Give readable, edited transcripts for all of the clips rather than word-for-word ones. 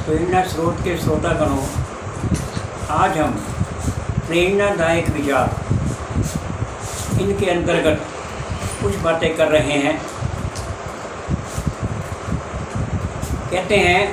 प्रेरणा स्रोत के श्रोतागणों, आज हम प्रेरणादायक विचार इनके अंतर्गत कुछ बातें कर रहे हैं। कहते हैं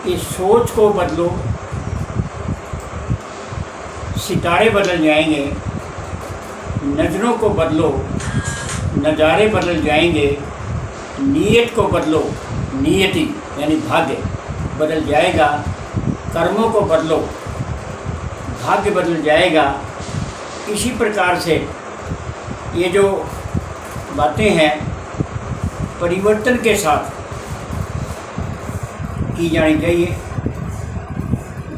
कि सोच को बदलो, सितारे बदल जाएंगे। नज़रों को बदलो, नज़ारे बदल जाएंगे। नीयत को बदलो, नियति यानी भाग्य बदल जाएगा। कर्मों को बदलो, भाग्य बदल जाएगा। इसी प्रकार से ये जो बातें हैं परिवर्तन के साथ की जानी चाहिए।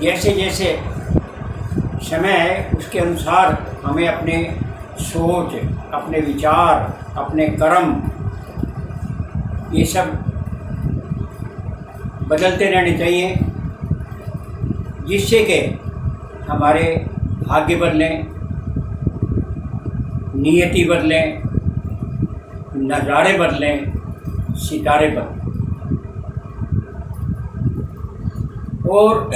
जैसे जैसे समय है उसके अनुसार हमें अपने सोच, अपने विचार, अपने कर्म ये सब बदलते रहने चाहिए, जिससे कि हमारे भाग्य बदलें, नियति बदलें, नज़ारे बदलें, सितारे बदलें। और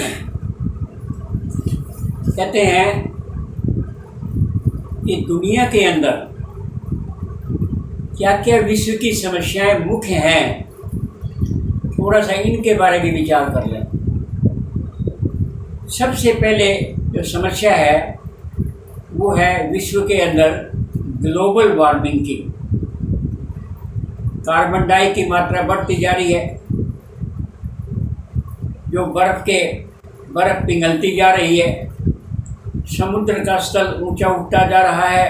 कहते हैं कि दुनिया के अंदर क्या क्या विश्व की समस्याएं मुख्य हैं, थोड़ा सा इनके बारे में विचार कर लें। सबसे पहले जो समस्या है वो है विश्व के अंदर ग्लोबल वार्मिंग की। कार्बन डाई की मात्रा बढ़ती जा रही है, जो बर्फ़ पिघलती जा रही है, समुद्र का स्तर ऊंचा उठता जा रहा है,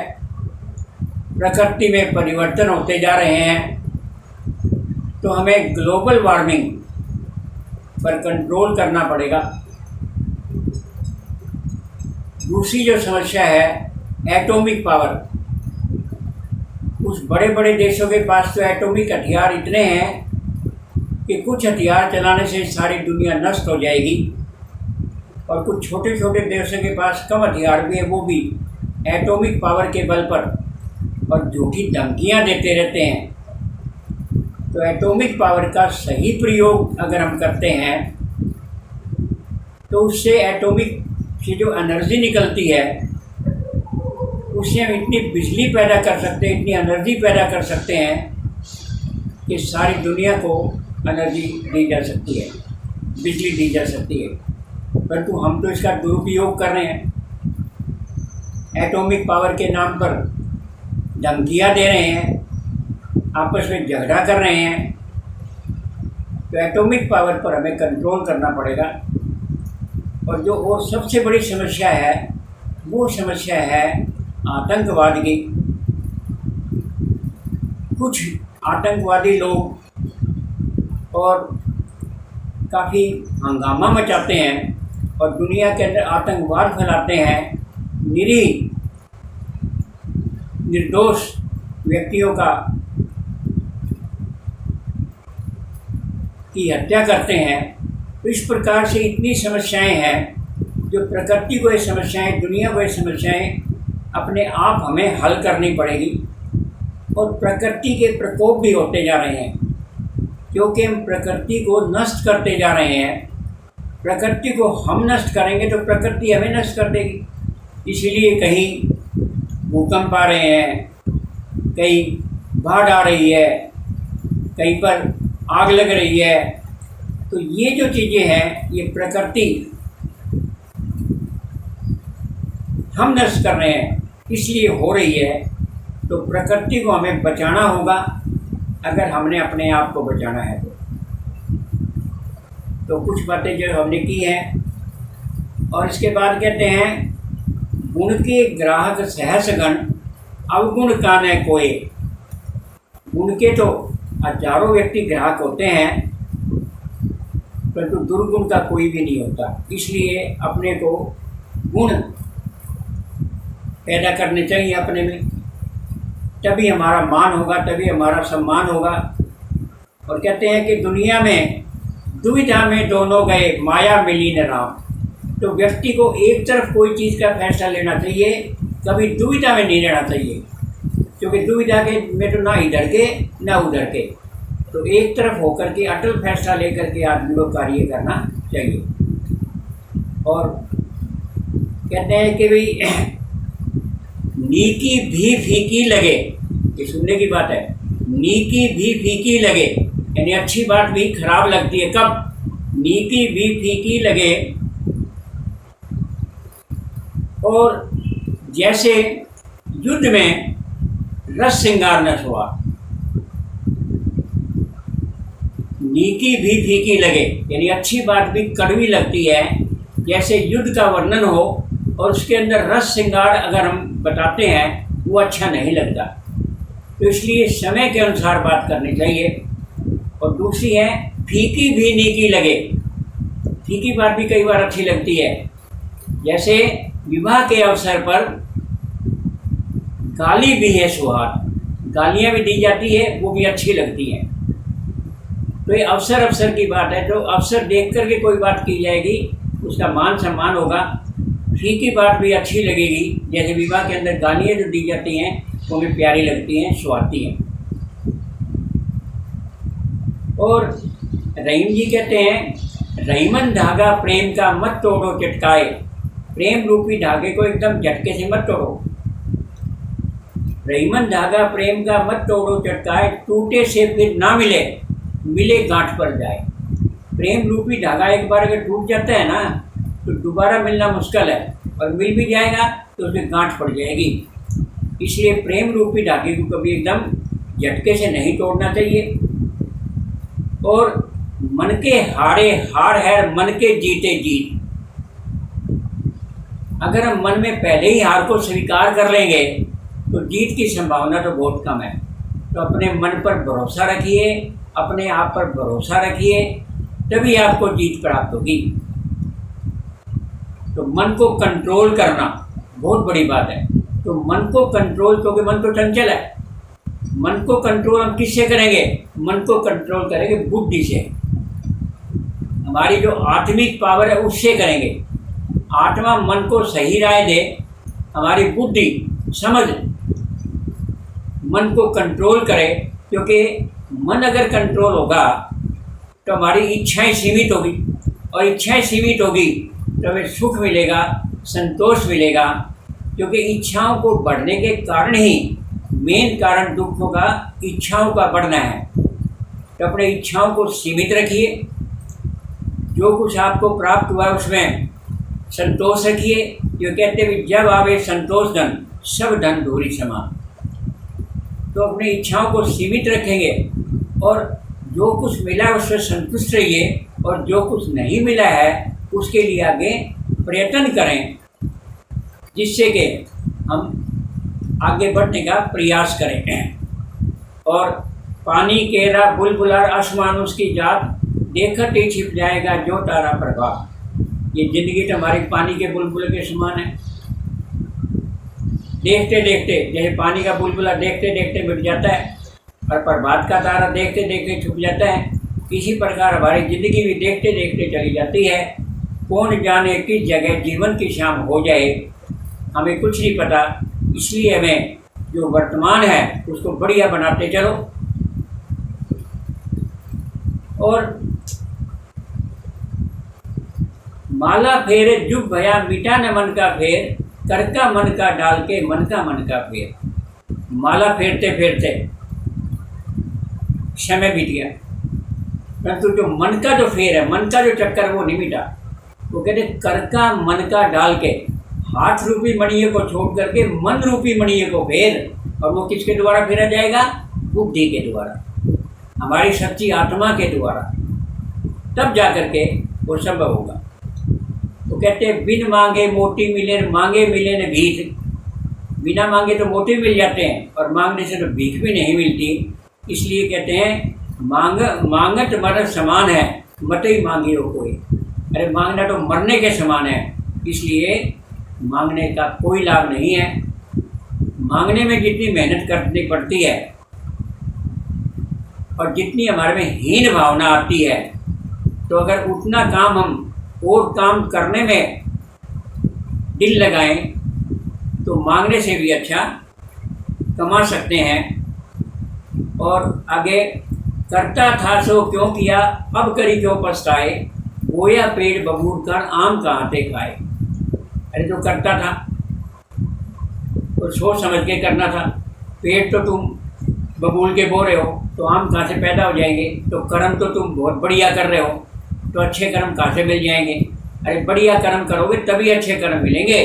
प्रकृति में परिवर्तन होते जा रहे हैं। तो हमें ग्लोबल वार्मिंग पर कंट्रोल करना पड़ेगा। दूसरी जो समस्या है एटॉमिक पावर। उस बड़े बड़े देशों के पास तो एटॉमिक हथियार इतने हैं कि कुछ हथियार चलाने से सारी दुनिया नष्ट हो जाएगी, और कुछ छोटे छोटे देशों के पास कम हथियार भी है, वो भी एटॉमिक पावर के बल पर और झूठी धमकियाँ देते रहते हैं। तो एटॉमिक पावर का सही प्रयोग अगर हम करते हैं तो उससे एटॉमिक से जो एनर्जी निकलती है उससे हम इतनी बिजली पैदा कर सकते हैं, इतनी एनर्जी पैदा कर सकते हैं कि सारी दुनिया को एनर्जी दी जा सकती है, बिजली दी जा सकती है। परंतु हम तो इसका दुरुपयोग कर रहे हैं, एटॉमिक पावर के नाम पर धमकियाँ दे रहे हैं, आपस में झगड़ा कर रहे हैं। तो एटॉमिक पावर पर हमें कंट्रोल करना पड़ेगा। और जो और सबसे बड़ी समस्या है वो समस्या है आतंकवाद की। कुछ आतंकवादी लोग और काफ़ी हंगामा मचाते हैं और दुनिया के अंदर आतंकवाद फैलाते हैं, निरीह निर्दोष व्यक्तियों की हत्या करते हैं। तो इस प्रकार से इतनी समस्याएं हैं जो प्रकृति को ये समस्याएं, दुनिया को ये समस्याएं अपने आप हमें हल करनी पड़ेगी। और प्रकृति के प्रकोप भी होते जा रहे हैं, क्योंकि हम प्रकृति को नष्ट करते जा रहे हैं। प्रकृति को हम नष्ट करेंगे तो प्रकृति हमें नष्ट कर देगी। इसीलिए कहीं भूकंप आ रहे हैं, कहीं बाढ़ आ रही है, कहीं पर आग लग रही है। तो ये जो चीज़ें हैं ये प्रकृति हम नष्ट कर रहे हैं, इसलिए हो रही है। तो प्रकृति को हमें बचाना होगा अगर हमने अपने आप को बचाना है तो कुछ बातें जो हमने की हैं। और इसके बाद कहते हैं गुण के ग्राहक सहसगण, अवगुण काने कोय। गुण के तो हजारों व्यक्ति ग्राहक होते हैं, परंतु दुर्गुण का कोई भी नहीं होता। इसलिए अपने को गुण पैदा करने चाहिए अपने में, तभी हमारा मान होगा, तभी हमारा सम्मान होगा। और कहते हैं कि दुनिया में दुविधा में दोनों गए, माया मिली न राम। तो व्यक्ति को एक तरफ कोई चीज़ का फैसला लेना चाहिए, कभी दुविधा में नहीं रहना चाहिए, क्योंकि दुविधा के में तो ना इधर के ना उधर के। तो एक तरफ होकर के अटल फैसला लेकर के आदमी को कार्य करना चाहिए। और कहते हैं कि भाई नीकी भी फीकी लगे, ये सुनने की बात है, नीकी भी फीकी लगे, यानी अच्छी बात भी खराब लगती है। कब? नीकी भी फीकी लगे। और जैसे युद्ध में रस श्रृंगार न हुआ, नीकी भी फीकी लगे, यानी अच्छी बात भी कड़वी लगती है। जैसे युद्ध का वर्णन हो और उसके अंदर रस श्रृंगार अगर हम बताते हैं वो अच्छा नहीं लगता। तो इसलिए समय के अनुसार बात करनी चाहिए। और दूसरी है फीकी भी नीकी लगे, फीकी बात भी कई बार अच्छी लगती है। जैसे विवाह के अवसर पर गाली भी है सुहाग, गालियाँ भी दी जाती है, वो भी अच्छी लगती हैं। तो ये अवसर की बात है, तो अवसर देख करके कोई बात की जाएगी, उसका मान सम्मान होगा। फीकी बात भी अच्छी लगेगी, जैसे विवाह के अंदर गालियाँ जो दी जाती हैं वो भी प्यारी लगती हैं, सुहाती हैं। और रहीम जी कहते हैं, रहीमन धागा प्रेम का मत तोड़ो चटकाए, प्रेम रूपी धागे को एकदम झटके से मत तोड़ो। रहीमन धागा प्रेम का मत तोड़ो चटकाए, टूटे से फिर ना मिले, मिले गांठ पर जाए। प्रेम रूपी धागा एक बार अगर टूट जाता है ना तो दोबारा मिलना मुश्किल है, और मिल भी जाएगा तो उसमें गांठ पड़ जाएगी। इसलिए प्रेम रूपी धागे को कभी एकदम झटके से नहीं तोड़ना चाहिए। और मन के हारे हार है, मन के जीते जीत। अगर हम मन में पहले ही हार को स्वीकार कर लेंगे तो जीत की संभावना तो बहुत कम है। तो अपने मन पर भरोसा रखिए, अपने आप पर भरोसा रखिए, तभी आपको जीत प्राप्त होगी। तो मन को कंट्रोल करना बहुत बड़ी बात है। तो मन को कंट्रोल, क्योंकि मन तो चंचल है, मन को कंट्रोल हम किससे करेंगे? मन को कंट्रोल करेंगे बुद्धि से, हमारी जो आत्मिक पावर है उससे करेंगे। आत्मा मन को सही राय दे, हमारी बुद्धि समझ मन को कंट्रोल करे। क्योंकि मन अगर कंट्रोल होगा तो हमारी इच्छाएं सीमित होगी, और इच्छाएं सीमित होगी तो हमें सुख मिलेगा, संतोष मिलेगा। क्योंकि इच्छाओं को बढ़ने के कारण ही, मेन कारण दुखों का इच्छाओं का बढ़ना है। तो अपने इच्छाओं को सीमित रखिए, जो कुछ आपको प्राप्त हुआ उसमें संतोष रखिए। जो कहते हैं जब आवे संतोष धन, सब धन धूरी समान। तो अपनी इच्छाओं को सीमित रखेंगे, और जो कुछ मिला है उससे संतुष्ट रहिए, और जो कुछ नहीं मिला है उसके लिए आगे प्रयत्न करें, जिससे कि हम आगे बढ़ने का प्रयास करें। और पानी केरा बुलबुलार आसमान उसकी जात, देखत ही छिप जाएगा जो तारा प्रभाव। ये जिंदगी तो हमारी पानी के बुलबुले के समान है। देखते देखते, जैसे पानी का बुलबुला देखते देखते मिट जाता है और प्रभात का तारा देखते देखते छुप जाता है, इसी प्रकार हमारी ज़िंदगी भी देखते देखते चली जाती है। कौन जाने किस जगह जीवन की शाम हो जाए, हमें कुछ नहीं पता। इसलिए हमें जो वर्तमान है उसको बढ़िया बनाते चलो। और माला फेरे जुग भया मिटा न मन का फेर, कर का मन का डाल के मन का फेर। माला फेरते फेरते समय बीत गया, परंतु जो मन का जो फेर है, मन का जो चक्कर वो नहीं मिटा। वो कहते कर का मन का डाल के, हाथ रूपी मणिये को छोड़ करके मन रूपी मणिये को फेर। और वो किसके द्वारा फेरा जाएगा? बुद्धि के द्वारा, हमारी सच्ची आत्मा के द्वारा, तब जा करके वो संभव होगा। तो कहते हैं बिन मांगे मोती मिले, मांगे मिले न भीख। बिना मांगे तो मोती मिल जाते हैं, और मांगने से तो भीख भी नहीं मिलती। इसलिए कहते हैं मांगत मर समान है, मत ही मांगियो कोई। अरे मांगना तो मरने के समान है, इसलिए मांगने का कोई लाभ नहीं है। मांगने में जितनी मेहनत करनी पड़ती है और जितनी हमारे में हीन भावना आती है, तो अगर उतना काम हम और काम करने में दिल लगाएं तो मांगने से भी अच्छा कमा सकते हैं और आगे करता था सो क्यों किया, अब करी क्यों पछताए, बोया पेड़ बबूल कर आम कहाँ से खाए। अरे जो करता था तो सोच समझ के करना था। पेड़ तो तुम बबूल के बो रहे हो तो आम कहाँ से पैदा हो जाएंगे। तो कर्म तो तुम बहुत बढ़िया कर रहे हो तो अच्छे कर्म कहाँ से मिल जाएंगे। अरे बढ़िया कर्म करोगे तभी अच्छे कर्म मिलेंगे।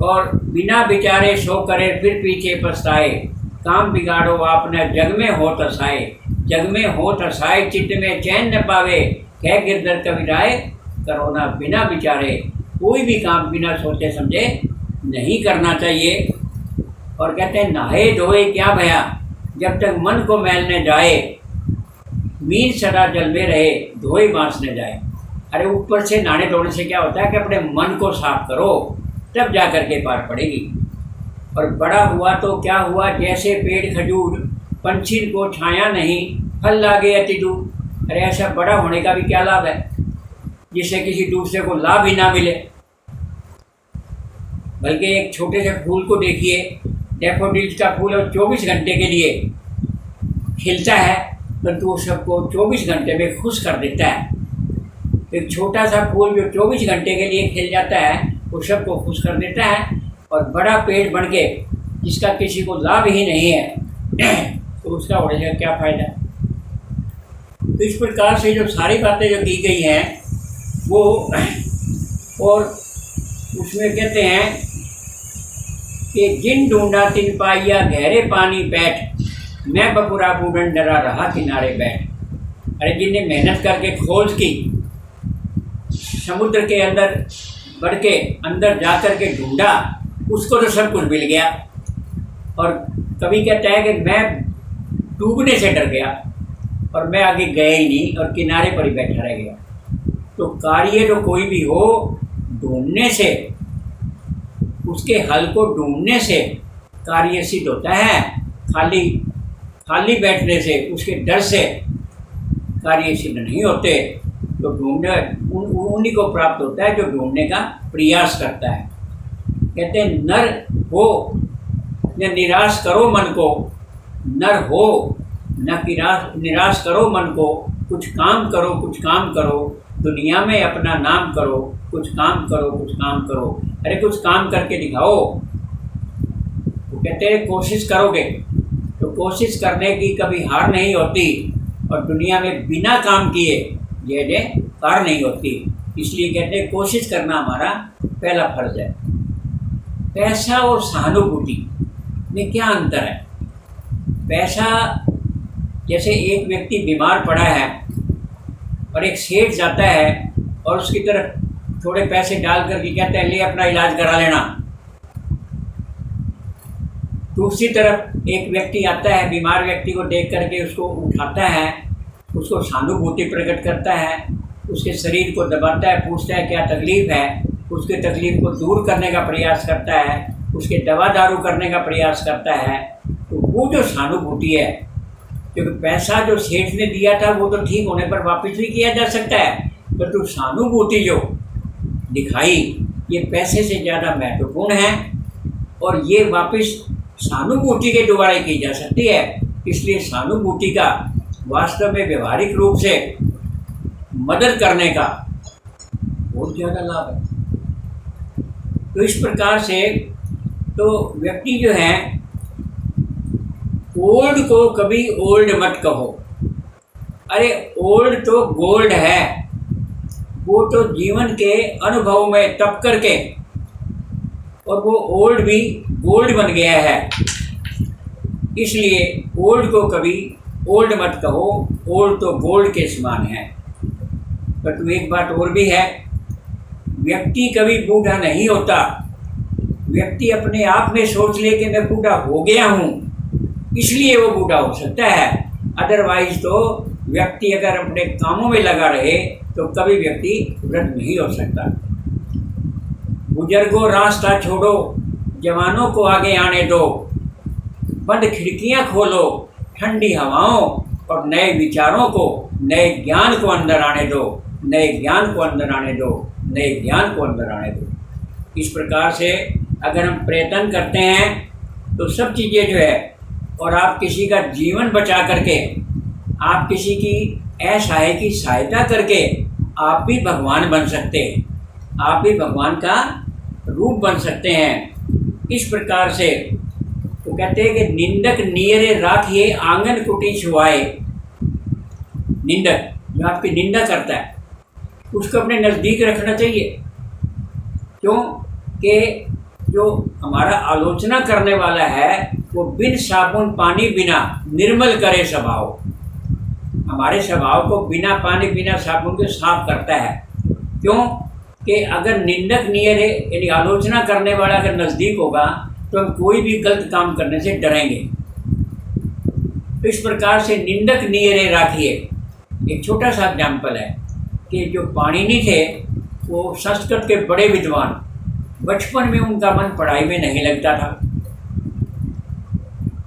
और बिना विचारे सो करे फिर पीछे पछताए, काम बिगाड़ो आपने जग में हो तसाए। जग में हो तसाए चित्त में चैन न पावे, कह गिरधर कविराय करो ना बिना विचारे। कोई भी काम बिना सोचे समझे नहीं करना चाहिए। और कहते हैं नहाए धोए क्या भया, जब तक मन को मैल न जाए। मीन सदा जल में रहे धोए बांस न जाए। अरे ऊपर से नहाने धोने से क्या होता है कि अपने मन को साफ करो तब जा कर के पार पड़ेगी। और बड़ा हुआ तो क्या हुआ, जैसे पेड़ खजूर पंछी को छाया नहीं, फल लागे अति दूर। अरे ऐसा बड़ा होने का भी क्या लाभ है जिससे किसी दूसरे को लाभ ही ना मिले। बल्कि एक छोटे से फूल को देखिए, डैफोडिल्स का फूल 24 घंटे के लिए खिलता है परंतु वो सबको 24 घंटे में खुश कर देता है। एक छोटा सा फूल जो 24 घंटे के लिए खिल जाता है वो सबको खुश कर देता है। और बड़ा पेड़ बन के जिसका किसी को लाभ ही नहीं है तो उसका होने का क्या फायदा। तो इस प्रकार से जो सारी बातें जो की गई हैं वो, और उसमें कहते हैं कि जिन ढूंढा तिन पाइया गहरे पानी बैठ, मैं बपुरा बूढ़न डरा रहा किनारे बैठ। अरे जिनने मेहनत करके खोज की, समुद्र के अंदर बढ़ के अंदर जा कर के ढूंढा, उसको तो सब कुछ मिल गया। और कभी कहता है कि मैं डूबने से डर गया और मैं आगे गया ही नहीं और किनारे पर ही बैठा रह गया। तो कार्य जो कोई भी हो ढूंढने से, उसके हल को ढूंढने से कार्य सिद्ध होता है। खाली बैठने से, उसके डर से कार्य सिद्ध नहीं होते। तो ढूंढने उन्हीं को प्राप्त होता है जो ढूंढने का प्रयास करता है। कहते हैं नर हो न निराश करो मन को, नर हो न निराश करो मन को। कुछ काम करो, कुछ काम करो, दुनिया में अपना नाम करो। कुछ काम करो, कुछ काम करो। अरे कुछ काम करके दिखाओ। वो कहते हैं कोशिश करोगे तो कोशिश करने की कभी हार नहीं होती। और दुनिया में बिना काम किए जय हार नहीं होती। इसलिए कहते हैं कोशिश करना हमारा पहला फर्ज है। पैसा और सहानुभूति में क्या अंतर है। पैसा, जैसे एक व्यक्ति बीमार पड़ा है और एक सेठ जाता है और उसकी तरफ थोड़े पैसे डाल करके कहते हैं ले अपना इलाज करा लेना। दूसरी तरफ एक व्यक्ति आता है, बीमार व्यक्ति को देख करके उसको उठाता है, उसको सहानुभूति प्रकट करता है, उसके शरीर को दबाता है, पूछता है क्या तकलीफ़ है, उसके तकलीफ़ को दूर करने का प्रयास करता है, उसके दवा दारू करने का प्रयास करता है। तो वो जो सहानुभूति है, क्योंकि पैसा जो सेठ ने दिया था वो तो ठीक होने पर वापस भी किया जा सकता है, परंतु सहानुभूति जो दिखाई ये पैसे से ज़्यादा महत्वपूर्ण है। और ये वापस सहानुभूति के द्वारा की जा सकती है। इसलिए सहानुभूति का वास्तव में व्यवहारिक रूप से मदद करने का बहुत ज़्यादा लाभ है। तो इस प्रकार से तो व्यक्ति जो है ओल्ड को कभी ओल्ड मत कहो। अरे ओल्ड तो गोल्ड है, वो तो जीवन के अनुभव में तप करके और वो ओल्ड भी गोल्ड बन गया है। इसलिए ओल्ड को कभी ओल्ड मत कहो, ओल्ड तो गोल्ड के समान है। पर एक बात और भी है, व्यक्ति कभी बूढ़ा नहीं होता। व्यक्ति अपने आप में सोच ले कि मैं बूढ़ा हो गया हूँ इसलिए वो बूढ़ा हो सकता है। अदरवाइज तो व्यक्ति अगर अपने कामों में लगा रहे तो कभी व्यक्ति वृद्ध नहीं हो सकता। बुजुर्गों रास्ता छोड़ो, जवानों को आगे आने दो, बंद खिड़कियां खोलो, ठंडी हवाओं और नए विचारों को, नए ज्ञान को अंदर आने दो, नए ज्ञान को अंदर आने दो, नए ज्ञान को अंदर आने दो। इस प्रकार से अगर हम प्रयत्न करते हैं तो सब चीज़ें जो है, और आप किसी का जीवन बचा करके आप किसी की असहाय की सहायता करके आप भी भगवान बन सकते हैं, आप भी भगवान का रूप बन सकते हैं। इस प्रकार से तो कहते हैं कि निंदक नियरे राखिए आंगन कुटी छुआए। निंदक जो आपकी निंदा करता है उसको अपने नज़दीक रखना चाहिए। क्यों कि जो हमारा आलोचना करने वाला है वो बिन साबुन पानी बिना निर्मल करे स्वभाव, हमारे स्वभाव को बिना पानी बिना साबुन के साफ करता है। क्यों कि अगर निंदक नियर है यानी आलोचना करने वाला अगर नज़दीक होगा तो हम कोई भी गलत काम करने से डरेंगे। तो इस प्रकार से निंदक नियरे राखिए। एक छोटा सा एग्जाम्पल है कि जो पाणिनि थे वो संस्कृत के बड़े विद्वान, बचपन में उनका मन पढ़ाई में नहीं लगता था,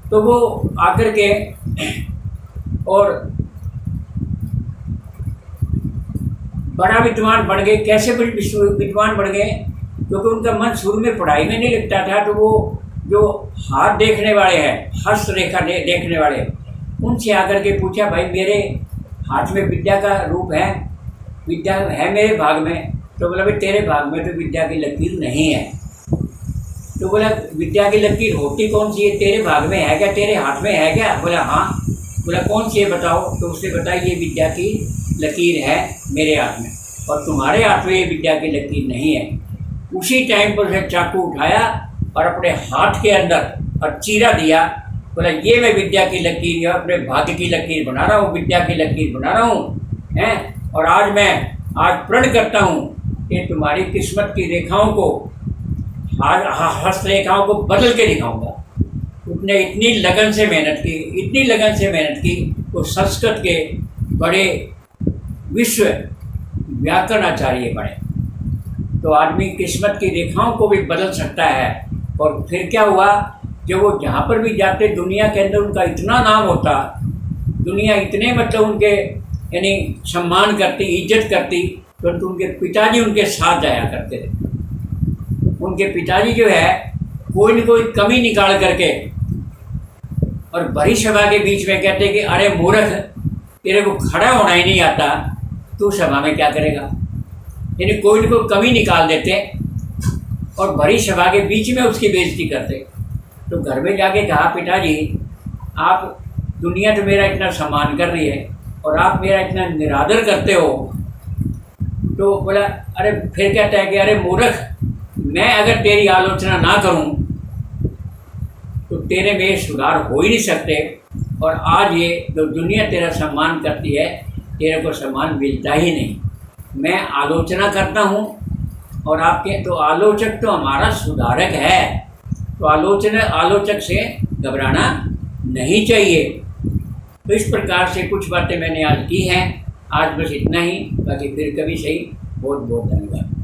तो वो आकर के और बड़ा विद्वान बन गए। कैसे विद्वान बन गए? क्योंकि उनका मन शुरू में पढ़ाई में नहीं लगता था, तो वो जो हाथ देखने वाले हैं, हस्तरेखा देखने वाले, उनसे आकर के पूछा, भाई मेरे हाथ में विद्या का रूप है, विद्या है मेरे भाग में? तो बोला, भाई तेरे भाग में तो विद्या की लकीर नहीं है। तो बोला, विद्या की लकीर होती कौन सी है? तेरे भाग में है क्या, तेरे हाथ में है क्या? बोला हाँ। बोला कौन सी है बताओ? तो उसने बताया ये विद्या की लकीर है मेरे हाथ में, और तुम्हारे हाथ में ये विद्या की लकीर नहीं है। उसी टाइम पर उसने चाकू उठाया और अपने हाथ के अंदर और चीरा दिया। बोला ये मैं विद्या की लकीर या अपने भाग्य की लकीर बना रहा हूँ, विद्या की लकीर बना रहा हूँ हैं। और आज प्रण करता हूँ कि तुम्हारी किस्मत की रेखाओं को, हस्तरेखाओं को बदल के दिखाऊंगा। उसने इतनी लगन से मेहनत की, इतनी लगन से मेहनत की, वो संस्कृत के बड़े विश्व व्याकरणाचार्य बने। तो आदमी किस्मत की रेखाओं को भी बदल सकता है। और फिर क्या हुआ, जब वो जहाँ पर भी जाते दुनिया के अंदर उनका इतना नाम होता, दुनिया इतने मतलब उनके यानी सम्मान करती, इज्जत करती, तो उनके पिताजी उनके साथ जाया करते थे। उनके पिताजी जो है कोई न कोई कमी निकाल करके और भरी सभा के बीच में कहते कि अरे मूर्ख, तेरे को खड़ा होना ही नहीं आता, तू सभा में क्या करेगा? यानी कोई न कोई कमी निकाल देते और भरी सभा के बीच में उसकी बेइज्जती करते। तो घर में जाके कहा, पिताजी आप, दुनिया तो मेरा इतना सम्मान कर रही है और आप मेरा इतना निरादर करते हो। तो बोला, अरे फिर कहता है कि अरे मूर्ख, मैं अगर तेरी आलोचना ना करूं तो तेरे में सुधार हो ही नहीं सकते। और आज ये जो दुनिया तेरा सम्मान करती है, तेरे को सम्मान मिलता ही नहीं। मैं आलोचना करता हूँ और आपके तो आलोचक तो हमारा सुधारक है, तो आलोचक से घबराना नहीं चाहिए। तो इस प्रकार से कुछ बातें मैंने आज की हैं। आज बस इतना ही, बाकी फिर कभी सही। बहुत बहुत धन्यवाद।